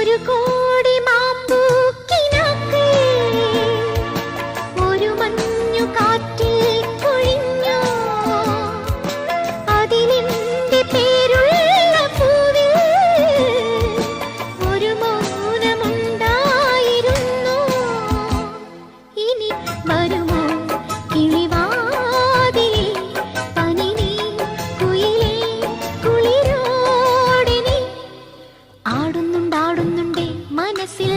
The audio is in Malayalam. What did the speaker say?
ഒരു കോടി മാമ്പൂക്കിനാക്ക് ഒരു മഞ്ഞു കാറ്റിൽ കൊഴിഞ്ഞോ അതിലെന്റെ പേരുള്ള പൂവിൽ ഒരു മൗനമുണ്ടായിരുന്നു. ഇനി വരുമോ കിളിവാതിലിൽ പനിനീ കുയിലേ കുളിരോടെ നീ ആടുന്നുണ്ടാടുന്നുണ്ടേ മനസ്സിൽ